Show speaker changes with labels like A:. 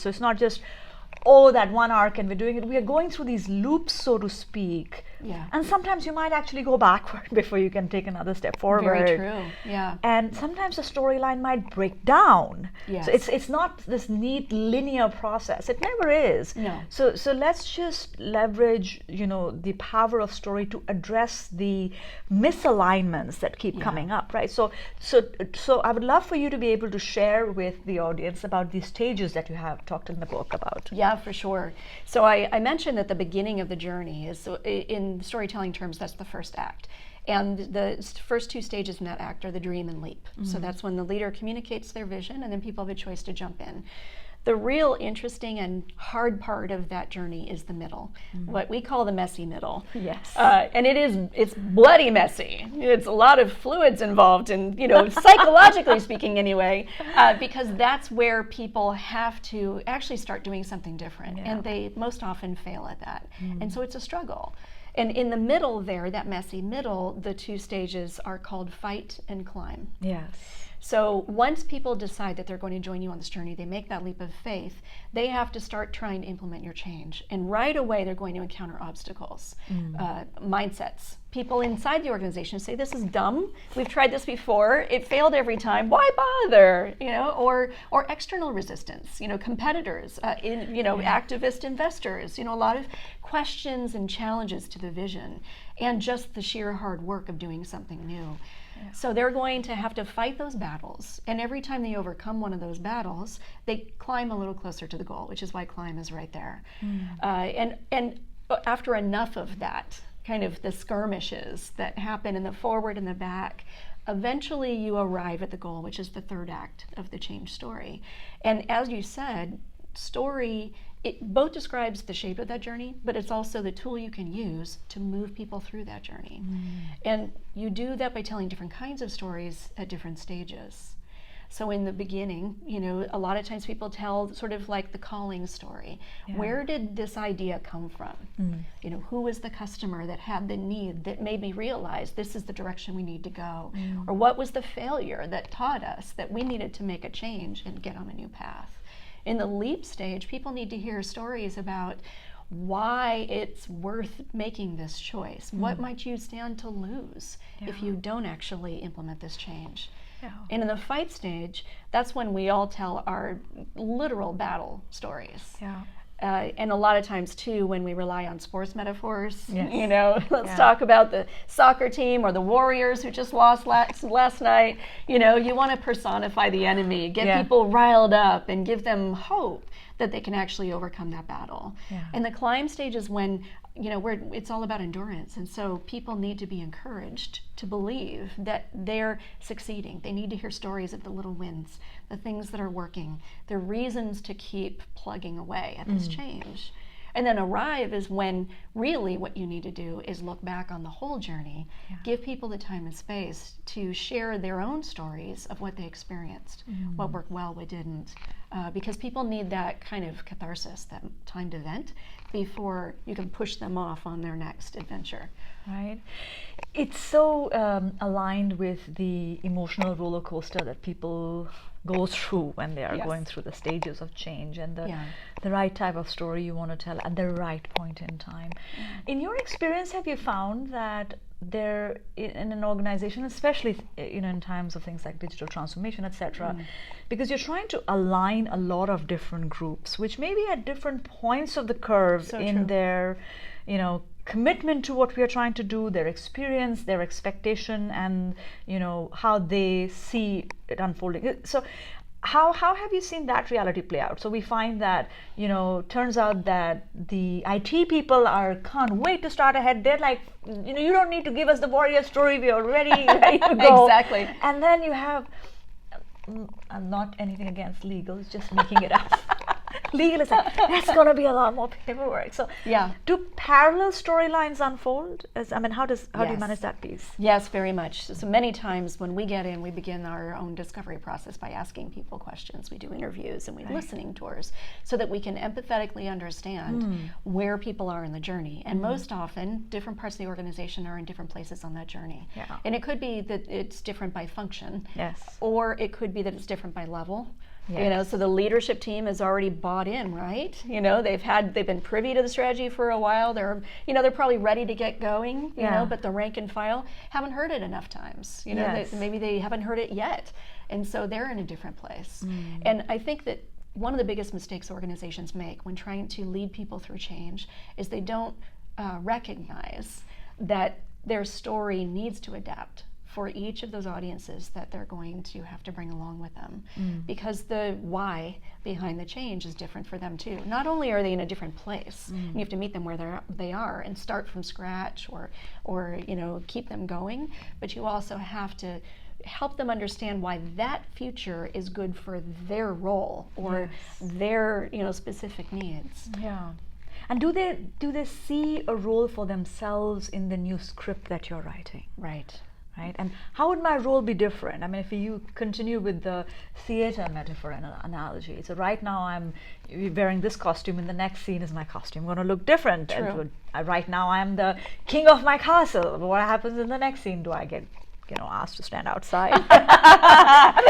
A: So it's not just, oh, that one arc and we're doing it. We are going through these loops, so to speak.
B: Yeah.
A: And sometimes you might actually go backward before you can take another step forward.
B: Very true. Yeah.
A: And sometimes the storyline might break down.
B: Yes.
A: So it's not this neat linear process. It never is.
B: No.
A: So let's just leverage, the power of story to address the misalignments that keep coming up, right? So I would love for you to be able to share with the audience about these stages that you have talked in the book about.
B: Yeah, for sure. So I mentioned that the beginning of the journey is, in storytelling terms, that's the first act. And the first two stages in that act are the dream and leap. So that's when the leader communicates their vision, and then people have a choice to jump in. The real interesting and hard part of that journey is the middle, what we call the messy middle.
A: Yes.
B: And it's bloody messy. It's a lot of fluids involved, and psychologically speaking anyway, because that's where people have to actually start doing something different, and they most often fail at that. And so it's a struggle. And in the middle there, that messy middle, the two stages are called fight and climb.
A: Yes.
B: So once people decide that they're going to join you on this journey, they make that leap of faith, they have to start trying to implement your change. And right away, they're going to encounter obstacles, mindsets. People inside the organization say, this is dumb. We've tried this before. It failed every time. Why bother? Or external resistance, competitors, activist investors, a lot of questions and challenges to the vision, and just the sheer hard work of doing something new. Yeah. So they're going to have to fight those battles, and every time they overcome one of those battles, they climb a little closer to the goal, which is why climb is right there. And after enough of that, kind of the skirmishes that happen in the forward and the back, eventually you arrive at the goal, which is the third act of the change story. And as you said, story, it both describes the shape of that journey, but it's also the tool you can use to move people through that journey. And you do that by telling different kinds of stories at different stages. So in the beginning, a lot of times people tell sort of like the calling story. Yeah. Where did this idea come from? Who was the customer that had the need that made me realize this is the direction we need to go? Or what was the failure that taught us that we needed to make a change and get on a new path? In the leap stage, people need to hear stories about why it's worth making this choice. What might you stand to lose if you don't actually implement this change? And in the fight stage, that's when we all tell our literal battle stories. And a lot of times too, when we rely on sports metaphors, let's talk about the soccer team or the Warriors who just lost last night. You want to personify the enemy, get people riled up, and give them hope that they can actually overcome that battle. And the climb stage is when it's all about endurance, and so people need to be encouraged to believe that they're succeeding. They need to hear stories of the little wins, the things that are working, the reasons to keep plugging away at this change. And then arrive is when really what you need to do is look back on the whole journey, give people the time and space to share their own stories of what they experienced, what worked well, what didn't, because people need that kind of catharsis, that time to vent, before you can push them off on their next adventure.
A: Right. It's so aligned with the emotional roller coaster that people go through when they are going through the stages of change, and the right type of story you want to tell at the right point in time. In your experience, have you found that there in an organization, especially in times of things like digital transformation, etc., because you're trying to align a lot of different groups, which may be at different points of the curve in their, commitment to what we are trying to do, their experience, their expectation, and how they see it unfolding. So how have you seen that reality play out? So we find that turns out that the IT people can't wait to start ahead. They're like, you don't need to give us the warrior story, we are ready to go.
B: Exactly.
A: And then you have not anything against legal, it's just making it up. Legal is like, that's going to be a lot more paperwork. So do parallel storylines unfold? How do you manage that piece?
B: Yes, very much. So many times when we get in, we begin our own discovery process by asking people questions. We do interviews and we listening tours so that we can empathetically understand where people are in the journey. And most often, different parts of the organization are in different places on that journey. And it could be that it's different by function, or it could be that it's different by level.
A: Yes.
B: So the leadership team has already bought in, right? They've been privy to the strategy for a while. They're probably ready to get going, but the rank and file haven't heard it enough times.
A: Yes.
B: Maybe they haven't heard it yet. And so they're in a different place. And I think that one of the biggest mistakes organizations make when trying to lead people through change is they don't recognize that their story needs to adapt for each of those audiences that they're going to have to bring along with them, because the why behind the change is different for them too. Not only are they in a different place, and you have to meet them where they are and start from scratch, or keep them going, but you also have to help them understand why that future is good for their role or their specific needs.
A: Yeah. And do they see a role for themselves in the new script that you're writing?
B: Right.
A: Right? And how would my role be different? I mean, if you continue with the theater metaphor and analogy, so right now I'm wearing this costume, in the next scene is my costume going to look different.
B: True.
A: Right now I'm the king of my castle. What happens in the next scene? Do I get asked to stand outside?